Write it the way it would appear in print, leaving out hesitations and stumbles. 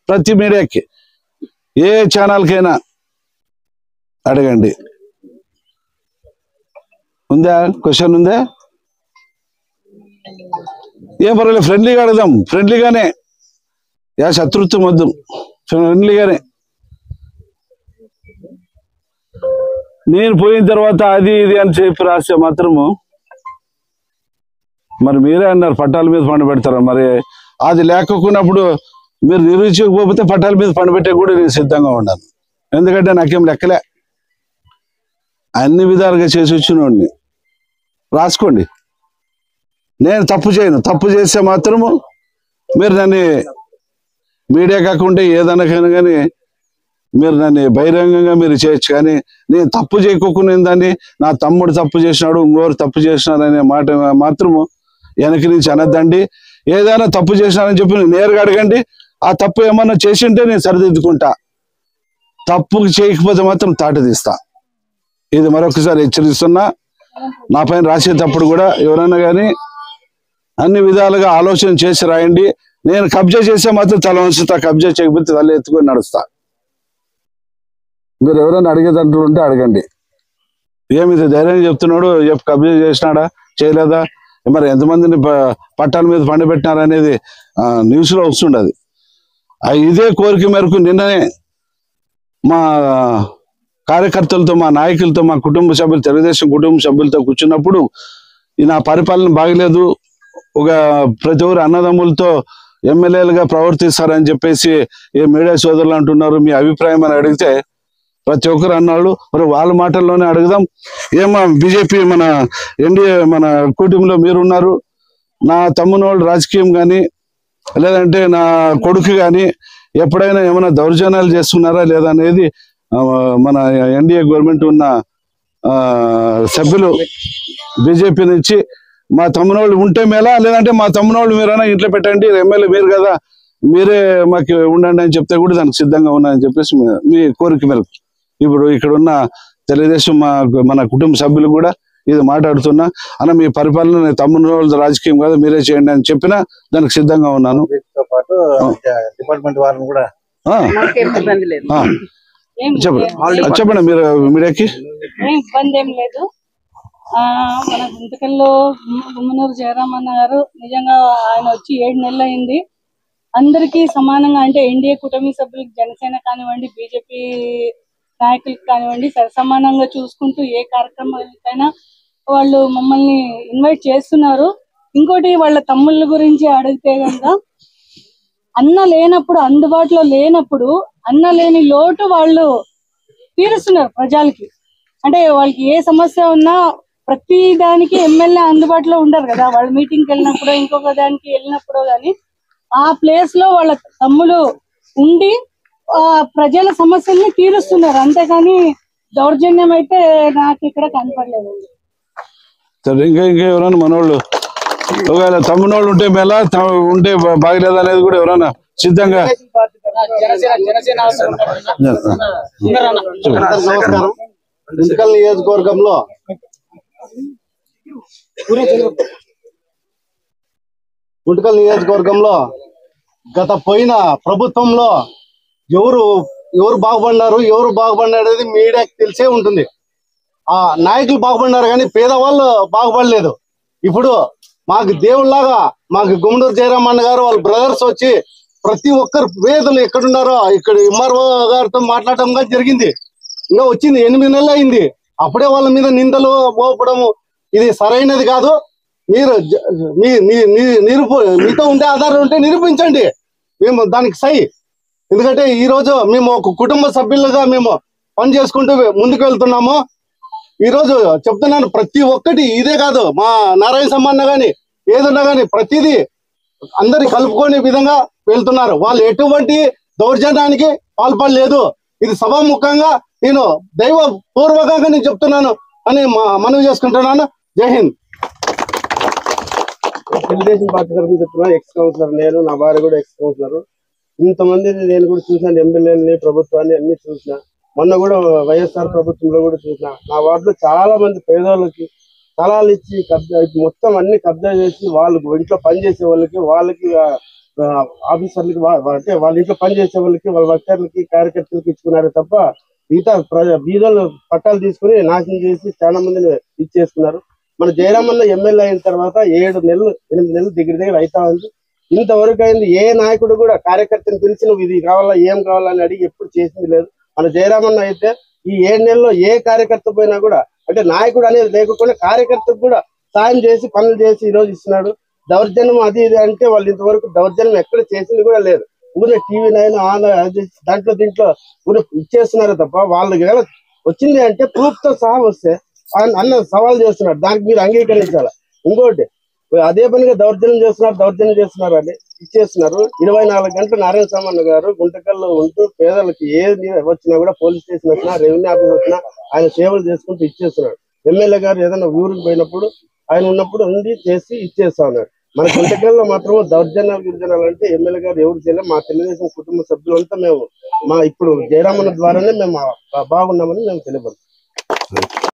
ప్రతి మీడియాకి ఏ ఛానల్కైనా అడగండి. ఉందా క్వశ్చన్? ఉందా? ఏం పర్వాలేదు, ఫ్రెండ్లీగా అడుగుదాం. ఫ్రెండ్లీగానే, శత్రుత్వం వద్దు, ఫ్రెండ్లీగానే. నేను పోయిన తర్వాత అది ఇది అని చెప్పి రాస్తే మాత్రము మరి మీరే అన్నారు పట్టాల మీద పండు పెడతారా? మరి అది లేకపోయినప్పుడు మీరు నిరూపించకపోతే పట్టాల మీద పండు పెట్టే కూడా నేను సిద్ధంగా ఉన్నాను. ఎందుకంటే నాకేం లెక్కలే, అన్ని విధాలుగా చేసి వచ్చినోడిని. రాసుకోండి, నేను తప్పు చేయను. తప్పు చేస్తే మాత్రము మీరు నన్ను మీడియా కాకుండా ఏదైనా కానీ మీరు నన్ను బహిరంగంగా మీరు చేయొచ్చు, కానీ నేను తప్పు చేయకోకుండా దాన్ని నా తమ్ముడు తప్పు చేసినాడు, ఇంకోరు తప్పు చేసినాడు అనే మాట మాత్రము వెనక నుంచి అనద్దండి. ఏదైనా తప్పు చేసినానని చెప్పి నేరుగా అడగండి. ఆ తప్పు ఏమన్నా చేసింటే నేను సరిదిద్దుకుంటా, తప్పు చేయకపోతే మాత్రం తాట తీస్తా. ఇది మరొకసారి హెచ్చరిస్తున్నా. నా పైన రాసేటప్పుడు కూడా ఎవరైనా కానీ అన్ని విధాలుగా ఆలోచన చేసి రాయండి. నేను కబ్జా చేసే మాత్రం తల వంచుతా, కబ్జా చేయకపోతే తల ఎత్తుకొని నడుస్తా. మీరు ఎవరైనా అడిగేదంటూ ఉంటే అడగండి. ఏమిది ధైర్యంగా చెప్తున్నాడు, కబ్జా చేసినాడా చేయలేదా, మరి ఎంతమందిని పట్టాల మీద పండబెట్టినారనేది న్యూస్లో వస్తుండదు. ఇదే కోరిక మేరకు నిన్ననే మా కార్యకర్తలతో, మా నాయకులతో, మా కుటుంబ సభ్యులు, తెలుగుదేశం కుటుంబ సభ్యులతో కూర్చున్నప్పుడు నా పరిపాలన బాగలేదు, ఒక ప్రతి ఒక్కరు అన్నదమ్ములతో ఎమ్మెల్యేలుగా ప్రవర్తిస్తారని చెప్పేసి ఏ మీడియా సోదరులు అంటున్నారు, మీ అభిప్రాయం అని అడిగితే ప్రతి ఒక్కరు అన్నాళ్ళు. మరి వాళ్ళ మాటల్లోనే అడుగుదాం. ఏమో బీజేపీ మన ఎన్డీఏ మన కూటమిలో మీరున్నారు, నా తమ్మునోళ్ళు రాజకీయం కానీ లేదంటే నా కొడుకు కానీ ఎప్పుడైనా ఏమైనా దౌర్జన్యాలు చేస్తున్నారా లేదా అనేది మన ఎన్డీఏ గవర్నమెంట్ ఉన్న సభ్యులు బీజేపీ నుంచి మా తమ్మునోళ్ళు ఉంటే మేలా, లేదంటే మా తమ్మునోళ్ళు మీరైనా ఇంట్లో పెట్టండి, ఎమ్మెల్యే మీరు కదా, మీరే మాకు ఉండండి అని చెప్తే కూడా దానికి సిద్ధంగా ఉన్నాయని చెప్పేసి మీ కోరిక మేరకు ఇప్పుడు ఇక్కడ ఉన్న తెలుగుదేశం మన కుటుంబ సభ్యులు కూడా ఇది మాట్లాడుతున్నా. అన్న మీ పరిపాలన తమ్మునోళ్ళ రాజకీయం కదా, మీరే చేయండి అని చెప్పినా దానికి సిద్ధంగా ఉన్నాను. డిపార్ట్మెంట్ వారిని కూడా చెప్పండి మీరు మీడియాకి. ఇబ్బంది ఏం లేదు. మన గుంతకల్లో గుమ్మనూరు జయరామన్న గారు నిజంగా ఆయన వచ్చి 7 నెలలు అయింది. అందరికీ సమానంగా, అంటే ఎన్డీఏ కూటమి సభ్యులకు, జనసేన కానివ్వండి, బీజేపీ నాయకులకు కానివ్వండి, సమానంగా చూసుకుంటూ ఏ కార్యక్రమాలకైనా వాళ్ళు మమ్మల్ని ఇన్వైట్ చేస్తున్నారు. ఇంకోటి వాళ్ళ తమ్ముళ్ళ గురించి అడిగితే కనుక అన్న లేనప్పుడు, అందుబాటులో లేనప్పుడు అన్న లేని లోటు వాళ్ళు తీరుస్తున్నారు ప్రజలకి. అంటే వాళ్ళకి ఏ సమస్య ఉన్నా ప్రతి దానికి ఎమ్మెల్యే అందుబాటులో ఉండరు కదా, వాళ్ళ మీటింగ్కి వెళ్ళినప్పుడు ఇంకొక దానికి వెళ్ళినప్పుడు కానీ ఆ ప్లేస్ లో వాళ్ళ తమ్ములు ఉండి ప్రజల సమస్యల్ని తీరుస్తున్నారు. అంతేకాని దౌర్జన్యం అయితే నాకు ఇక్కడ కనపడలేదండి. ఇంకా ఎవరైనా మనోళ్ళు ఒకవేళ తమ్మునోళ్ళు ఉంటే మేలా, ఉంటే బాగలేదు అనేది కూడా ఎవరైనా సిద్ధంగా. నమస్కారం. గుంతకల్ నియోజకవర్గంలో గత పోయిన ప్రభుత్వంలో ఎవరు బాగుపడినారు, ఎవరు బాగుపడినారు మీడియాకి తెలిసే ఉంటుంది. ఆ నాయకులు బాగుపడినారు కానీ పేదవాళ్ళు బాగుపడలేదు. ఇప్పుడు మాకు దేవుళ్లాగా మాకు గుమ్మనూరు జయరామన్న గారు వాళ్ళ బ్రదర్స్ వచ్చి ప్రతి ఒక్కరు పేదలు ఎక్కడున్నారో ఇక్కడ ఎంఆర్ఓ గారితో మాట్లాడటం జరిగింది. ఇంకా వచ్చింది 8 నెలలు అయింది. అప్పుడే వాళ్ళ మీద నిందలు మోపడము ఇది సరైనది కాదు. మీరు మీతో ఉంటే ఆధారం ఉంటే నిరూపించండి, మేము దానికి సై. ఎందుకంటే ఈ రోజు మేము ఒక కుటుంబ సభ్యులుగా మేము పని చేసుకుంటూ ముందుకు వెళ్తున్నాము. ఈ రోజు చెప్తున్నాను, ప్రతి ఒక్కటి ఇదే కాదు, మా నారాయణ సమ్మన్న గాని ఏదన్నా గాని ప్రతిదీ అందరి కలుపుకునే విధంగా వెళ్తున్నారు. వాళ్ళు ఎటువంటి దౌర్జన్యానికి పాల్పడలేదు. ఇది సభాముఖంగా నేను దైవ పూర్వకంగా నేను చెప్తున్నాను అని మనవి చేసుకుంటున్నాను. జై హింద్. తెలుగుదేశం పార్టీ తరఫున చెప్తున్నా. ఎక్స్ కౌన్సిలర్ నేను, నా భార్య కూడా ఎక్స్ కౌన్సిలర్. ఇంతమందిని నేను కూడా చూసాను, ఎమ్మెల్యేలని, ప్రభుత్వాన్ని అన్ని చూసిన. మొన్న కూడా వైఎస్ఆర్ ప్రభుత్వంలో కూడా చూసిన. నా వార్డులో చాలా మంది పేదవాళ్ళకి స్థలాలు ఇచ్చి కబ్జా మొత్తం అన్ని కబ్జా చేసి వాళ్ళు ఇంట్లో పనిచేసే వాళ్ళకి ఆఫీసర్లకి అంటే వాళ్ళ ఇంట్లో పనిచేసే వాళ్ళకి వాళ్ళ వర్కర్లకి కార్యకర్తలకి ఇచ్చుకున్నారు తప్ప మిగతా బీదలు పట్టాలు తీసుకుని నాశనం చేసి చాలా మందిని ఇచ్చేసుకున్నారు. మన జయరామన్న ఎమ్మెల్యే అయిన తర్వాత 7 నెలలు 8 నెలలు దగ్గర అవుతా ఉంది. ఇంతవరకు అయింది ఏ నాయకుడు కూడా కార్యకర్తను పిలిచి నువ్వు ఇది కావాలా ఏం కావాలని అడిగి ఎప్పుడు చేసింది లేదు. మన జయరామన్న అయితే ఈ 7 నెలల్లో ఏ కార్యకర్త పోయినా కూడా అంటే నాయకుడు అనేది లేకుండా కార్యకర్తకు కూడా సాయం చేసి పనులు చేసి ఈ రోజు ఇస్తున్నాడు. దౌర్జన్యం అది ఇది అంటే వాళ్ళు ఇంతవరకు దౌర్జన్యం ఎక్కడ చేసింది కూడా లేదు. ఊరే టీవీ 9 దాంట్లో దీంట్లో ఊరే ఇచ్చేస్తున్నారు తప్ప వాళ్ళకి వచ్చింది అంటే ప్రూఫ్ తో సహా వస్తే అన్న సవాల్ చేస్తున్నాడు, దానికి మీరు అంగీకరించాలి. ఇంకోటి అదే పనిగా దౌర్జన్యం చేస్తున్నారు అని ఇచ్చేస్తున్నారు. 24 గంటలు నారాయణ సామన్న గారు గుంటకల్లో ఉంటూ పేదలకు ఏది వచ్చినా కూడా పోలీస్ స్టేషన్ వచ్చినా రెవెన్యూ ఆఫీస్ వచ్చినా ఆయన సేవలు చేసుకుంటూ ఇచ్చేస్తున్నాడు. ఎమ్మెల్యే గారు ఏదైనా ఊరికి పోయినప్పుడు ఆయన ఉన్నప్పుడు ఉండి చేసి ఇచ్చేస్తా ఉన్నాడు. మన గుంటకల్లో మాత్రం గిరిజనాలు అంటే ఎమ్మెల్యే గారు ఎవరు చేయలేదు. మా తెలుగుదేశం కుటుంబ సభ్యులంతా మేము ఇప్పుడు జయరామన్న ద్వారానే మేము బాగున్నామని మేము తెలియపడుతున్నాం.